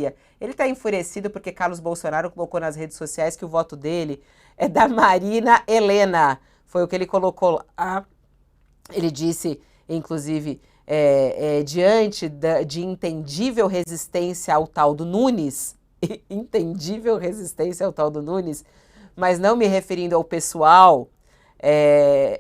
Sofia. Ele está enfurecido porque Carlos Bolsonaro colocou nas redes sociais que o voto dele é da Marina Helena. Foi o que ele colocou lá. Ele disse, inclusive, diante de entendível resistência ao tal do Nunes, entendível resistência ao tal do Nunes, mas não me referindo ao pessoal,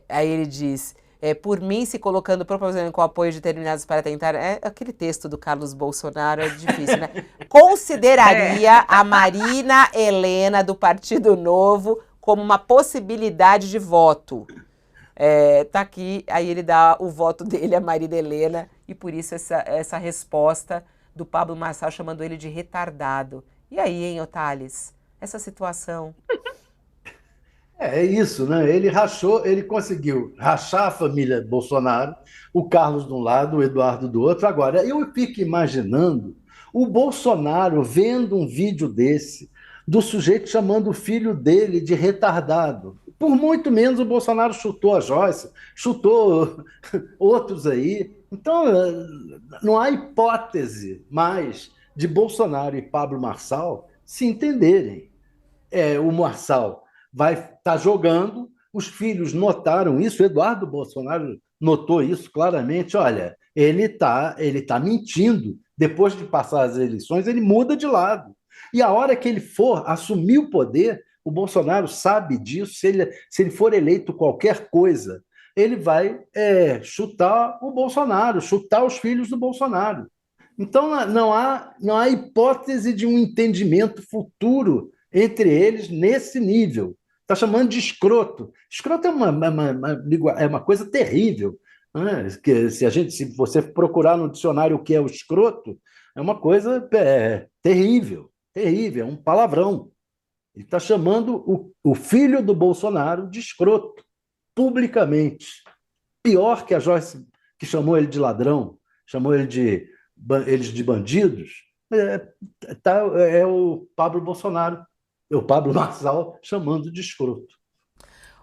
aí ele diz, por mim se colocando propositalmente com apoio de determinados para tentar, aquele texto do Carlos Bolsonaro é difícil, né? Consideraria a Marina Helena do Partido Novo como uma possibilidade de voto. Tá aqui, aí ele dá o voto dele a Marina Helena, e por isso essa resposta do Pablo Marçal chamando ele de retardado. E aí, hein, Otales? Essa situação... É isso, né? Ele conseguiu rachar a família Bolsonaro, o Carlos de um lado, o Eduardo do outro. Agora, eu fico imaginando o Bolsonaro vendo um vídeo desse, do sujeito chamando o filho dele de retardado. Por muito menos o Bolsonaro chutou a Joyce, chutou outros aí. Então, não há hipótese mais de Bolsonaro e Pablo Marçal se entenderem. O Marçal vai estar jogando, os filhos notaram isso, o Eduardo Bolsonaro notou isso claramente. Olha, ele tá mentindo. Depois de passar as eleições, ele muda de lado. E a hora que ele for assumir o poder, o Bolsonaro sabe disso, se ele for eleito qualquer coisa, ele vai chutar o Bolsonaro, chutar os filhos do Bolsonaro. Então, não há hipótese de um entendimento futuro entre eles nesse nível. Está chamando de escroto. Escroto é uma coisa terrível, né? Que se você procurar no dicionário o que é o escroto, é uma coisa terrível, terrível, é um palavrão. Ele está chamando o filho do Bolsonaro de escroto, publicamente. Pior que a Joyce, que chamou ele de ladrão, chamou eles de bandidos, o Pablo Bolsonaro, o Pablo Marçal, chamando de escroto.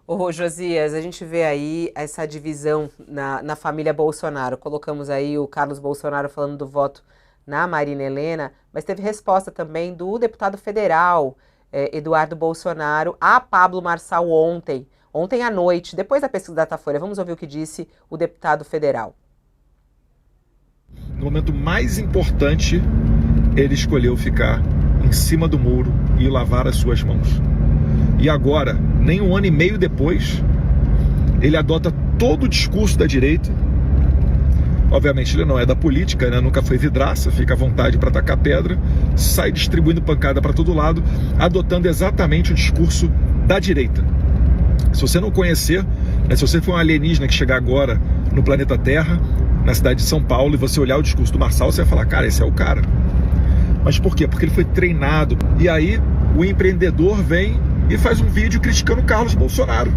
Ô, Josias, a gente vê aí essa divisão na família Bolsonaro. Colocamos aí o Carlos Bolsonaro falando do voto na Marina Helena, mas teve resposta também do deputado federal, Eduardo Bolsonaro, a Pablo Marçal ontem à noite, depois da pesquisa da Datafolha. Vamos ouvir o que disse o deputado federal. No momento mais importante, ele escolheu ficar em cima do muro e lavar as suas mãos. E agora, nem um ano e meio depois, ele adota todo o discurso da direita. Obviamente ele não é da política, né? Nunca foi vidraça, fica à vontade para tacar pedra, sai distribuindo pancada para todo lado, adotando exatamente o discurso da direita. Se você não conhecer, se você for um alienígena que chegar agora no planeta Terra, na cidade de São Paulo, e você olhar o discurso do Marçal, você vai falar, cara, esse é o cara. Mas por quê? Porque ele foi treinado. E aí o empreendedor vem e faz um vídeo criticando o Carlos Bolsonaro.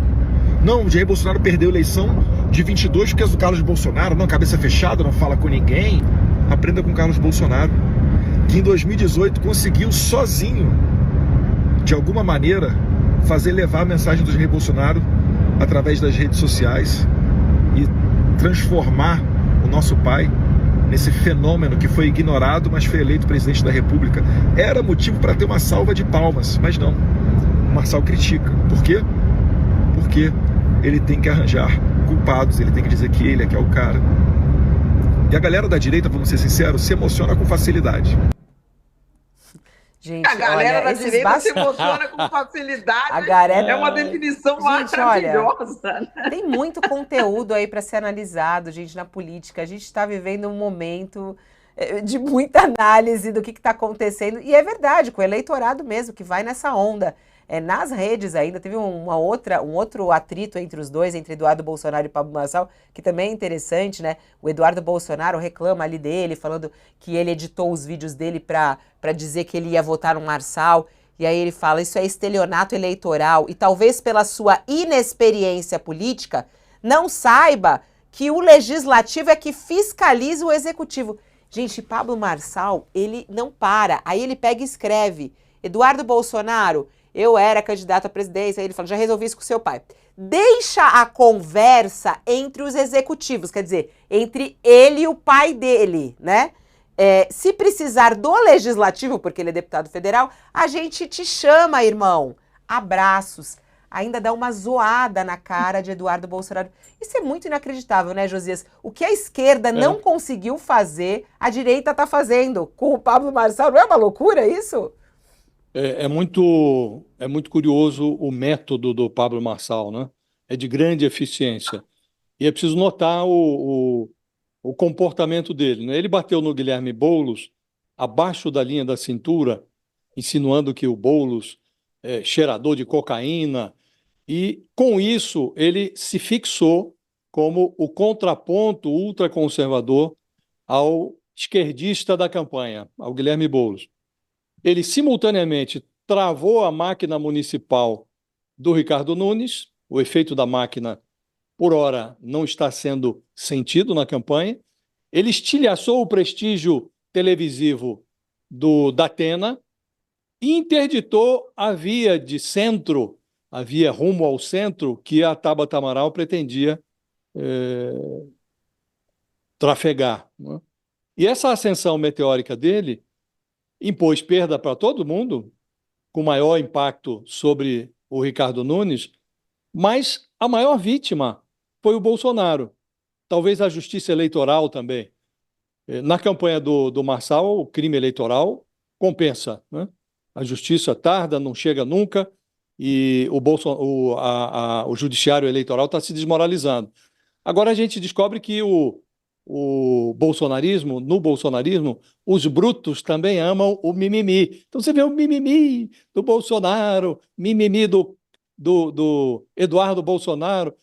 Não, o Jair Bolsonaro perdeu a eleição de 22 porque é do Carlos Bolsonaro. Não, cabeça fechada, não fala com ninguém. Aprenda com o Carlos Bolsonaro, que em 2018 conseguiu sozinho, de alguma maneira, fazer levar a mensagem do Jair Bolsonaro através das redes sociais e transformar o nosso pai nesse fenômeno que foi ignorado, mas foi eleito presidente da República. Era motivo para ter uma salva de palmas, mas não. O Marçal critica. Por quê? Porque ele tem que arranjar culpados, ele tem que dizer que ele é que é o cara. E a galera da direita, vamos ser sinceros, se emociona com facilidade. Gente, a galera da direita se emociona com facilidade. É uma definição maravilhosa. Olha, tem muito conteúdo aí para ser analisado, gente, na política. A gente está vivendo um momento de muita análise do que está acontecendo. E é verdade, com o eleitorado mesmo, que vai nessa onda. Nas redes ainda, teve um outro atrito entre os dois, entre Eduardo Bolsonaro e Pablo Marçal, que também é interessante, né? O Eduardo Bolsonaro reclama ali dele, falando que ele editou os vídeos dele para dizer que ele ia votar no Marçal. E aí ele fala, isso é estelionato eleitoral. E talvez pela sua inexperiência política, não saiba que o legislativo é que fiscaliza o executivo. Gente, Pablo Marçal, ele não para. Aí ele pega e escreve, Eduardo Bolsonaro, eu era candidato à presidência, aí ele fala, já resolvi isso com seu pai. Deixa a conversa entre os executivos, quer dizer, entre ele e o pai dele, né? Se precisar do Legislativo, porque ele é deputado federal, a gente te chama, irmão. Abraços. Ainda dá uma zoada na cara de Eduardo Bolsonaro. Isso é muito inacreditável, né, Josias? O que a esquerda não conseguiu fazer, a direita está fazendo com o Pablo Marçal. Não é uma loucura isso? É muito curioso o método do Pablo Marçal, né? É de grande eficiência. E é preciso notar o comportamento dele, né? Ele bateu no Guilherme Boulos abaixo da linha da cintura, insinuando que o Boulos é cheirador de cocaína, e com isso ele se fixou como o contraponto ultraconservador ao esquerdista da campanha, ao Guilherme Boulos. Ele simultaneamente travou a máquina municipal do Ricardo Nunes, o efeito da máquina, por hora, não está sendo sentido na campanha. Ele estilhaçou o prestígio televisivo do Datena e interditou a via de centro, a via rumo ao centro, que a Tabata Amaral pretendia trafegar, né? E essa ascensão meteórica dele impôs perda para todo mundo, com maior impacto sobre o Ricardo Nunes, mas a maior vítima foi o Bolsonaro. Talvez a justiça eleitoral também. Na campanha do Marçal, o crime eleitoral compensa, né? A justiça tarda, não chega nunca, e o judiciário eleitoral está se desmoralizando. Agora a gente descobre que no bolsonarismo, os brutos também amam o mimimi. Então você vê o mimimi do Bolsonaro, mimimi do Eduardo Bolsonaro.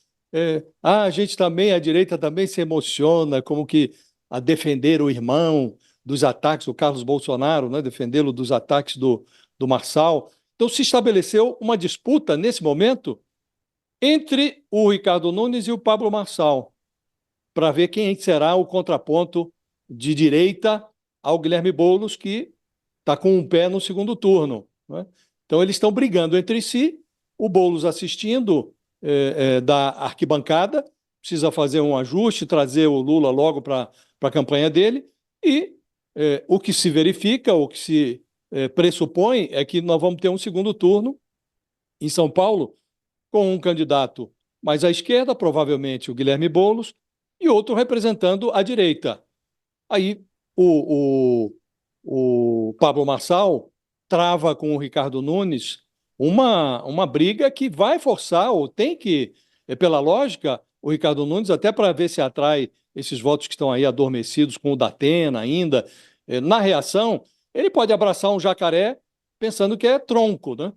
A gente também, a direita também se emociona, como que a defender o irmão dos ataques, o Carlos Bolsonaro, né, defendê-lo dos ataques do Marçal. Então se estabeleceu uma disputa, nesse momento, entre o Ricardo Nunes e o Pablo Marçal, para ver quem será o contraponto de direita ao Guilherme Boulos, que está com um pé no segundo turno, né? Então eles estão brigando entre si, o Boulos assistindo da arquibancada, precisa fazer um ajuste, trazer o Lula logo para a campanha dele, e o que se verifica, o que se pressupõe é que nós vamos ter um segundo turno em São Paulo com um candidato mais à esquerda, provavelmente o Guilherme Boulos, e outro representando a direita. Aí o Pablo Marçal trava com o Ricardo Nunes uma briga que vai forçar, ou tem que, pela lógica, o Ricardo Nunes, até para ver se atrai esses votos que estão aí adormecidos com o Datena ainda, na reação, ele pode abraçar um jacaré pensando que é tronco, né?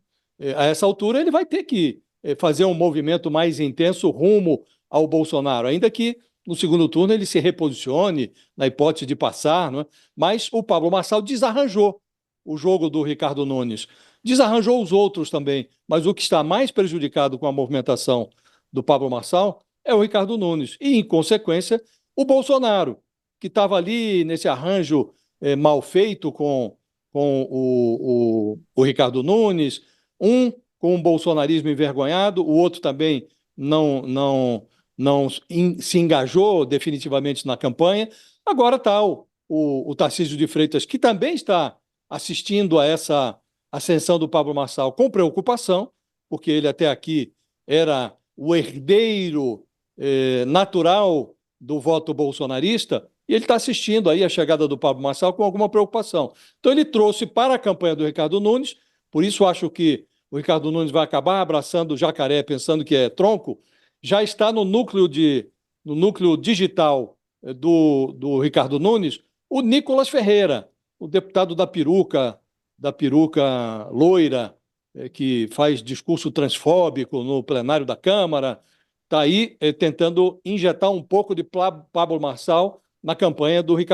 A essa altura ele vai ter que fazer um movimento mais intenso rumo ao Bolsonaro, ainda que no segundo turno ele se reposicione na hipótese de passar, não é? Mas o Pablo Marçal desarranjou o jogo do Ricardo Nunes, desarranjou os outros também, mas o que está mais prejudicado com a movimentação do Pablo Marçal é o Ricardo Nunes e, em consequência, o Bolsonaro, que estava ali nesse arranjo mal feito com o Ricardo Nunes, com um bolsonarismo envergonhado, o outro também não se engajou definitivamente na campanha. Agora está o Tarcísio de Freitas, que também está assistindo a essa ascensão do Pablo Marçal com preocupação, porque ele até aqui era o herdeiro natural do voto bolsonarista, e ele está assistindo aí a chegada do Pablo Marçal com alguma preocupação. Então ele trouxe para a campanha do Ricardo Nunes, por isso acho que o Ricardo Nunes vai acabar abraçando o jacaré pensando que é tronco, já está no núcleo digital do Ricardo Nunes, o Nicolas Ferreira, o deputado da peruca loira, que faz discurso transfóbico no plenário da Câmara, está aí tentando injetar um pouco de Pablo Marçal na campanha do Ricardo